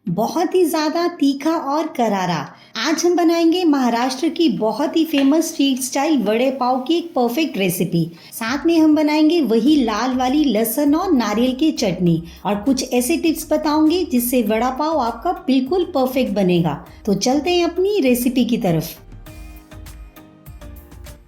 बहुत ही ज़्यादा तीखा और करारा। आज हम बनाएंगे महाराष्ट्र की बहुत ही फेमस स्ट्रीट स्टाइल वड़े पाव की एक परफेक्ट रेसिपी। साथ में हम बनाएंगे वही लाल वाली लहसुन और नारियल की चटनी और कुछ ऐसे टिप्स बताऊंगे जिससे वड़ा पाव आपका बिल्कुल परफेक्ट बनेगा। तो चलते हैं अपनी रेसिपी की तरफ।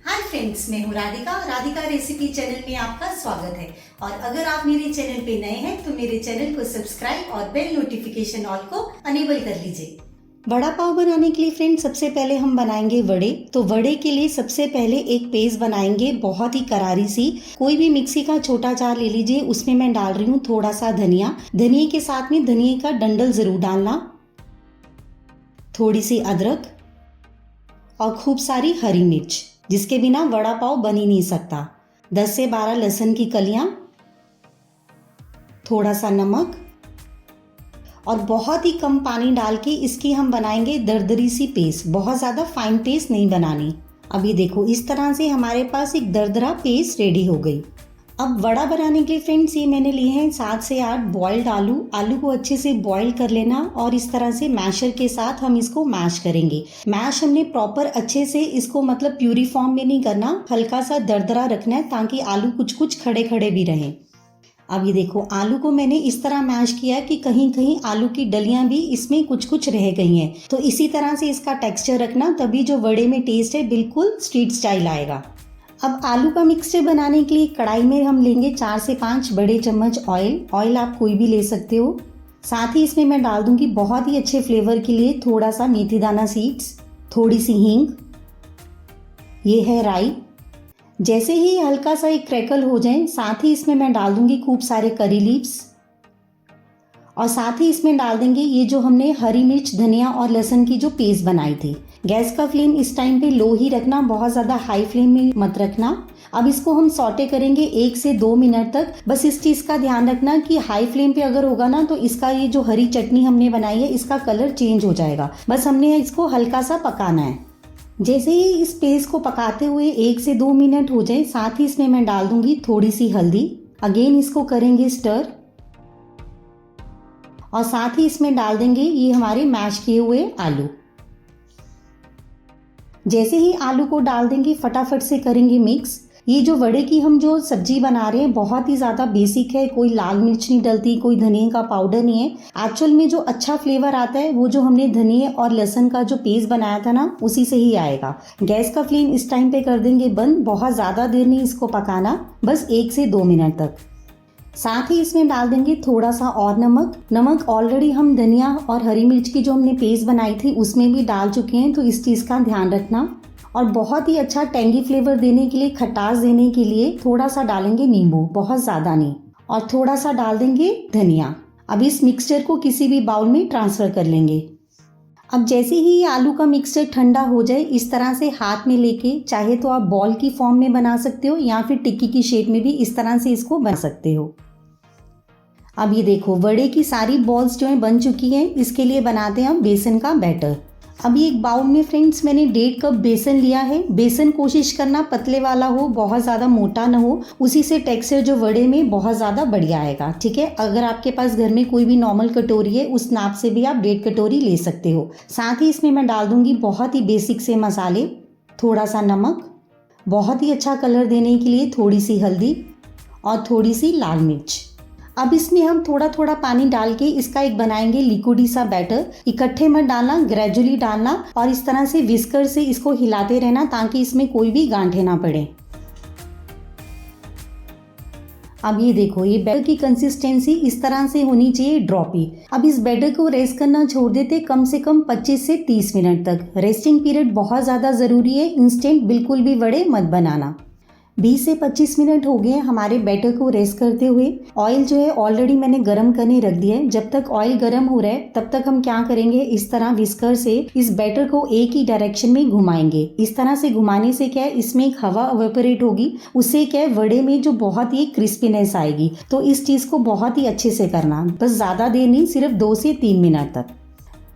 हाय फ्रेंड्स, मैं हूँ राधिका। राधिका रेसिपी चैनल में आपका स्वागत है। और अगर आप मेरे चैनल पे नए हैं तो मेरे चैनल को सब्सक्राइब और बेल नोटिफिकेशन ऑल को अनेबल कर लीजिए। वड़ा पाव बनाने के लिए फ्रेंड्स सबसे पहले हम बनाएंगे वड़े। तो वड़े के लिए सबसे पहले एक पेस्ट बनाएंगे बहुत ही करारी सी। कोई भी मिक्सी का छोटा जार ले लीजिए, उसमें मैं डाल रही हूँ थोड़ा सा धनिया। धनिया के साथ में धनिया का डंडल जरूर डालना, थोड़ी सी अदरक और खूब सारी हरी मिर्च, जिसके बिना वड़ा पाव बन ही नहीं सकता। 10 से 12 लहसुन की कलियां, थोड़ा सा नमक और बहुत ही कम पानी डाल के इसकी हम बनाएंगे दरदरी सी पेस्ट। बहुत ज़्यादा फाइन पेस्ट नहीं बनानी। अब ये देखो, इस तरह से हमारे पास एक दरदरा पेस्ट रेडी हो गई। अब वड़ा बनाने के लिए फ्रेंड्स ये मैंने लिए हैं 7 से 8 बॉइल्ड आलू। आलू को अच्छे से बॉईल कर लेना और इस तरह से मैशर के साथ हम इसको मैश करेंगे। मैश हमने प्रॉपर अच्छे से इसको मतलब प्यूरी फॉर्म में नहीं करना, हल्का सा दरदरा रखना है ताकि आलू कुछ कुछ खड़े खड़े भी रहें। अब ये देखो, आलू को मैंने इस तरह मैश किया कि कहीं कहीं आलू की डलियां भी इसमें कुछ कुछ रह गई हैं। तो इसी तरह से इसका टेक्सचर रखना, तभी जो वड़े में टेस्ट है बिल्कुल स्ट्रीट स्टाइल आएगा। अब आलू का मिक्सचर बनाने के लिए कढ़ाई में हम लेंगे 4 से 5 बड़े चम्मच ऑयल। ऑयल आप कोई भी ले सकते हो। साथ ही इसमें मैं डाल दूंगी बहुत ही अच्छे फ्लेवर के लिए थोड़ा सा मेथी दाना सीड्स, थोड़ी सी हींग, ये है राई। जैसे ही हल्का सा एक क्रैकल हो जाए, साथ ही इसमें मैं डाल दूंगी खूब सारे करी लीव्स और साथ ही इसमें डाल देंगे ये जो हमने हरी मिर्च, धनिया और लहसुन की जो पेस्ट बनाई थी। गैस का फ्लेम इस टाइम पे लो ही रखना, बहुत ज़्यादा हाई फ्लेम में मत रखना। अब इसको हम सॉटे करेंगे 1 से 2 मिनट तक। बस इस चीज़ का ध्यान रखना कि हाई फ्लेम पे अगर होगा ना तो इसका ये जो हरी चटनी हमने बनाई है इसका कलर चेंज हो जाएगा। बस हमने इसको हल्का सा पकाना है। जैसे ही इस पेस्ट को पकाते हुए 1 से 2 मिनट हो जाए, साथ ही इसमें मैं डाल दूंगी थोड़ी सी हल्दी। अगेन इसको करेंगे स्टर और साथ ही इसमें डाल देंगे ये हमारे मैश किए हुए आलू। जैसे ही आलू को डाल देंगे फटाफट से करेंगे मिक्स। ये जो वड़े की हम जो सब्जी बना रहे हैं बहुत ही ज़्यादा बेसिक है। कोई लाल मिर्च नहीं डलती, कोई धनिया का पाउडर नहीं है। एक्चुअल में जो अच्छा फ्लेवर आता है वो जो हमने धनिया और लहसुन का जो पेस्ट बनाया था ना, उसी से ही आएगा। गैस का फ्लेम इस टाइम पे कर देंगे बंद। बहुत ज़्यादा देर नहीं इसको पकाना, बस 1 से 2 मिनट तक। साथ ही इसमें डाल देंगे थोड़ा सा और नमक ऑलरेडी हम धनिया और हरी मिर्च की जो हमने पेस्ट बनाई थी उसमें भी डाल चुके हैं, तो इस चीज़ का ध्यान रखना। और बहुत ही अच्छा टेंगी फ्लेवर देने के लिए, खटास देने के लिए थोड़ा सा डालेंगे नींबू, बहुत ज़्यादा नहीं, और थोड़ा सा डाल देंगे धनिया। अब इस मिक्सचर को किसी भी बाउल में ट्रांसफ़र कर लेंगे। अब जैसे ही आलू का मिक्सचर ठंडा हो जाए, इस तरह से हाथ में लेके चाहे तो आप बॉल की फॉर्म में बना सकते हो या फिर टिक्की की शेप में भी इस तरह से इसको बना सकते हो। अब ये देखो, वड़े की सारी बॉल्स जो हैं बन चुकी हैं। इसके लिए बनाते हैं हम बेसन का बैटर। अभी एक बाउल में फ्रेंड्स मैंने 1.5 कप बेसन लिया है। बेसन कोशिश करना पतले वाला हो, बहुत ज़्यादा मोटा ना हो, उसी से टेक्सचर जो वड़े में बहुत ज़्यादा बढ़िया आएगा। ठीक है, अगर आपके पास घर में कोई भी नॉर्मल कटोरी है उस नाप से भी आप 1.5 कटोरी ले सकते हो। साथ ही इसमें मैं डाल दूंगी बहुत ही बेसिक से मसाले, थोड़ा सा नमक, बहुत ही अच्छा कलर देने के लिए थोड़ी सी हल्दी और थोड़ी सी लाल मिर्च। अब इसमें हम थोड़ा थोड़ा पानी डाल के इसका एक बनाएंगे लिक्विडी सा बैटर। इकट्ठे मत डालना, ग्रेजुअली डालना और इस तरह से विस्कर से इसको हिलाते रहना ताकि इसमें कोई भी गांठें ना पड़े। अब ये देखो, ये बैटर की कंसिस्टेंसी इस तरह से होनी चाहिए, ड्रॉपी। अब इस बैटर को रेस्ट करना छोड़ देते कम से कम 25 से 30 मिनट तक। रेस्टिंग पीरियड बहुत ज़्यादा ज़रूरी है। इंस्टेंट बिल्कुल भी वड़े मत बनाना। 20 से 25 मिनट हो गए हमारे बैटर को रेस्ट करते हुए। ऑयल जो है ऑलरेडी मैंने गरम करने रख दिया है। जब तक ऑयल गरम हो रहा है तब तक हम क्या करेंगे, इस तरह विस्कर से इस बैटर को एक ही डायरेक्शन में घुमाएंगे। इस तरह से घुमाने से क्या है, इसमें एक हवा इवेपोरेट होगी, उससे क्या है वड़े में जो बहुत ही क्रिस्पीनेस आएगी। तो इस चीज़ को बहुत ही अच्छे से करना, बस ज़्यादा देर नहीं, सिर्फ 2 से 3 मिनट तक।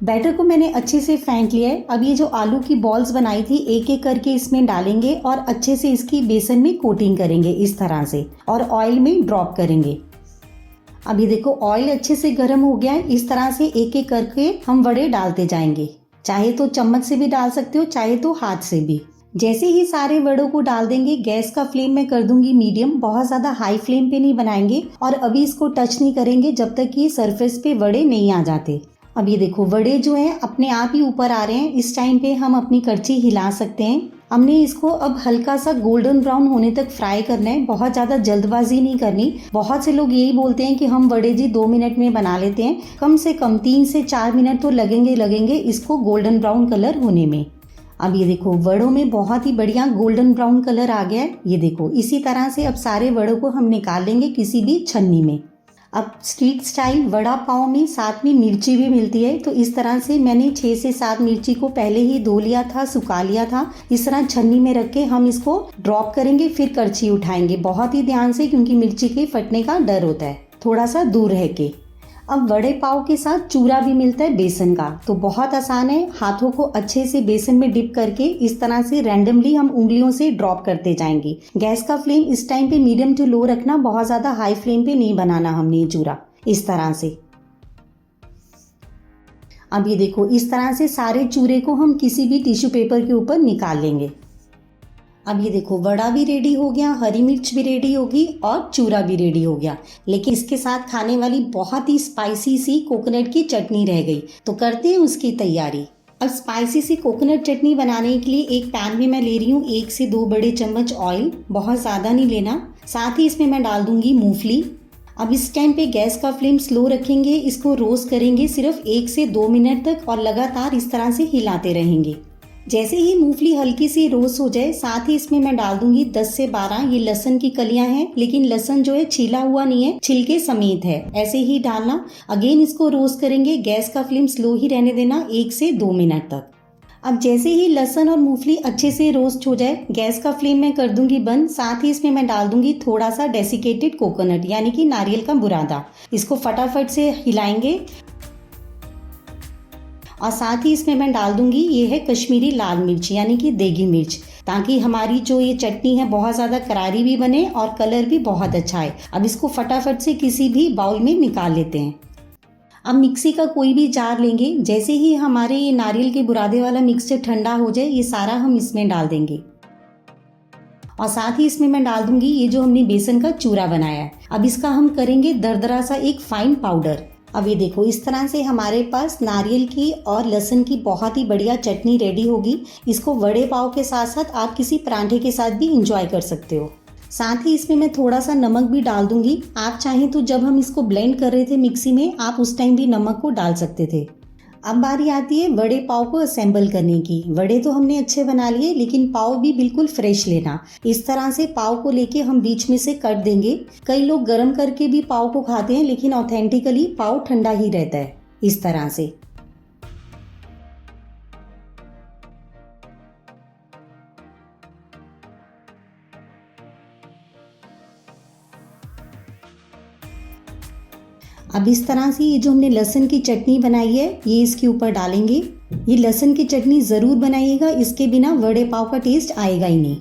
बैटर को मैंने अच्छे से फेंट लिया है। अब ये जो आलू की बॉल्स बनाई थी एक एक करके इसमें डालेंगे और अच्छे से इसकी बेसन में कोटिंग करेंगे इस तरह से और ऑयल में ड्रॉप करेंगे। अभी देखो ऑयल अच्छे से गर्म हो गया है। इस तरह से एक एक करके हम वड़े डालते जाएंगे। चाहे तो चम्मच से भी डाल सकते हो, चाहे तो हाथ से भी। जैसे ही सारे वड़ों को डाल देंगे, गैस का फ्लेम मैं कर दूंगी मीडियम। बहुत ज़्यादा हाई फ्लेम पे नहीं बनाएंगे और अभी इसको टच नहीं करेंगे जब तक कि सरफेस पे वड़े नहीं आ जाते। अब ये देखो वड़े जो हैं अपने आप ही ऊपर आ रहे हैं। इस टाइम पे हम अपनी करछी हिला सकते हैं। हमने इसको अब हल्का सा गोल्डन ब्राउन होने तक फ्राई करना है, बहुत ज़्यादा जल्दबाजी नहीं करनी। बहुत से लोग यही बोलते हैं कि हम वड़े जी 2 मिनट में बना लेते हैं। कम से कम 3 से 4 मिनट तो लगेंगे इसको गोल्डन ब्राउन कलर होने में। अब ये देखो वड़ों में बहुत ही बढ़िया गोल्डन ब्राउन कलर आ गया है। ये देखो इसी तरह से अब सारे वड़ों को हम निकाल लेंगे किसी भी छन्नी में। अब स्ट्रीट स्टाइल वड़ा पाव में साथ में मिर्ची भी मिलती है, तो इस तरह से मैंने 6 से 7 मिर्ची को पहले ही धो लिया था, सुखा लिया था। इस तरह छन्नी में रख के हम इसको ड्रॉप करेंगे, फिर करछी उठाएंगे बहुत ही ध्यान से, क्योंकि मिर्ची के फटने का डर होता है, थोड़ा सा दूर रह के। अब वड़े पाव के साथ चूरा भी मिलता है बेसन का, तो बहुत आसान है। हाथों को अच्छे से बेसन में डिप करके इस तरह से रैंडमली हम उंगलियों से ड्रॉप करते जाएंगे। गैस का फ्लेम इस टाइम पे मीडियम टू लो रखना, बहुत ज़्यादा हाई फ्लेम पे नहीं बनाना हमने ये चूरा। इस तरह से अब ये देखो इस तरह से सारे चूरे को हम किसी भी टिश्यू पेपर के ऊपर निकाल लेंगे। अब ये देखो वड़ा भी रेडी हो गया, हरी मिर्च भी रेडी होगी और चूरा भी रेडी हो गया। लेकिन इसके साथ खाने वाली बहुत ही स्पाइसी सी कोकोनट की चटनी रह गई, तो करते हैं उसकी तैयारी। अब स्पाइसी सी कोकोनट चटनी बनाने के लिए एक पैन में मैं ले रही हूँ 1 से 2 बड़े चम्मच ऑयल, बहुत ज़्यादा नहीं लेना। साथ ही इसमें मैं डाल दूंगी मूंगफली। अब इस टाइम पे गैस का फ्लेम स्लो रखेंगे, इसको रोस्ट करेंगे सिर्फ 1 से 2 मिनट तक और लगातार इस तरह से हिलाते रहेंगे। जैसे ही मूंगफली हल्की सी रोस्ट हो जाए, साथ ही इसमें मैं डाल दूंगी 10 से 12 ये लहसुन की कलियां हैं, लेकिन लहसुन जो है छिला हुआ नहीं है, छिलके समेत है, ऐसे ही डालना। अगेन इसको रोस्ट करेंगे, गैस का फ्लेम स्लो ही रहने देना 1 से 2 मिनट तक। अब जैसे ही लहसुन और मूंगफली अच्छे से रोस्ट हो जाए, गैस का फ्लेम मैं कर दूंगी बंद। साथ ही इसमें मैं डाल दूंगी थोड़ा सा डेसिकेटेड कोकोनट, यानी कि नारियल का बुरादा। इसको फटाफट से हिलाएंगे और साथ ही इसमें मैं डाल दूंगी ये है कश्मीरी लाल मिर्च, यानी कि देगी मिर्च, ताकि हमारी जो ये चटनी है बहुत ज़्यादा करारी भी बने और कलर भी बहुत अच्छा है। अब इसको फटाफट से किसी भी बाउल में निकाल लेते हैं। अब मिक्सी का कोई भी जार लेंगे। जैसे ही हमारे ये नारियल के बुरादे वाला मिक्सचर ठंडा हो जाए, ये सारा हम इसमें डाल देंगे और साथ ही इसमें मैं डाल दूंगी ये जो हमने बेसन का चूरा बनाया है। अब इसका हम करेंगे दरदरा सा एक फाइन पाउडर। अब ये देखो इस तरह से हमारे पास नारियल की और लहसुन की बहुत ही बढ़िया चटनी रेडी होगी। इसको वड़े पाव के साथ साथ आप किसी पराठे के साथ भी इंजॉय कर सकते हो। साथ ही इसमें मैं थोड़ा सा नमक भी डाल दूंगी। आप चाहें तो जब हम इसको ब्लेंड कर रहे थे मिक्सी में, आप उस टाइम भी नमक को डाल सकते थे। अब बारी आती है वड़े पाव को असेंबल करने की। वड़े तो हमने अच्छे बना लिए, लेकिन पाव भी बिल्कुल फ्रेश लेना। इस तरह से पाव को लेके हम बीच में से कट देंगे। कई लोग गर्म करके भी पाव को खाते हैं, लेकिन ऑथेंटिकली पाव ठंडा ही रहता है इस तरह से। अब इस तरह से ये जो हमने लहसुन की चटनी बनाई है, ये इसके ऊपर डालेंगे। ये लहसुन की चटनी ज़रूर बनाइएगा, इसके बिना वड़े पाव का टेस्ट आएगा ही नहीं।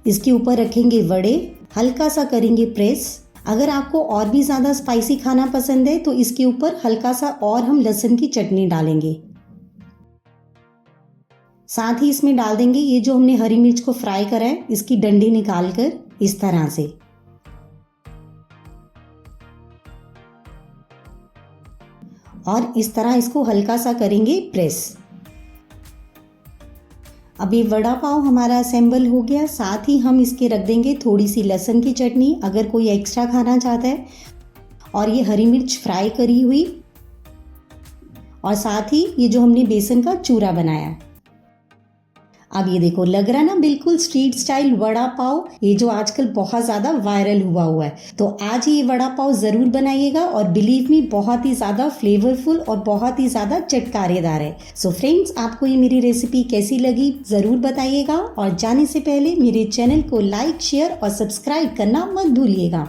इसके ऊपर रखेंगे वड़े, हल्का सा करेंगे प्रेस। अगर आपको और भी ज़्यादा स्पाइसी खाना पसंद है तो इसके ऊपर हल्का सा और हम लहसुन की चटनी डालेंगे। साथ ही इसमें डाल देंगे ये जो हमने हरी मिर्च को फ्राई करा है, इसकी डंडी निकाल कर इस तरह से। और इस तरह इसको हल्का सा करेंगे प्रेस। अब ये वड़ा पाव हमारा असेंबल हो गया। साथ ही हम इसके रख देंगे थोड़ी सी लहसुन की चटनी, अगर कोई एक्स्ट्रा खाना चाहता है, और ये हरी मिर्च फ्राई करी हुई, और साथ ही ये जो हमने बेसन का चूरा बनाया। अब ये देखो लग रहा है ना बिल्कुल स्ट्रीट स्टाइल वड़ा पाव, ये जो आजकल बहुत ज़्यादा वायरल हुआ है। तो आज ये वड़ा पाव ज़रूर बनाइएगा और बिलीव मी बहुत ही ज़्यादा फ्लेवरफुल और बहुत ही ज़्यादा चटकारेदार है। सो फ्रेंड्स, आपको ये मेरी रेसिपी कैसी लगी ज़रूर बताइएगा और जाने से पहले मेरे चैनल को लाइक, शेयर और सब्सक्राइब करना मत भूलिएगा।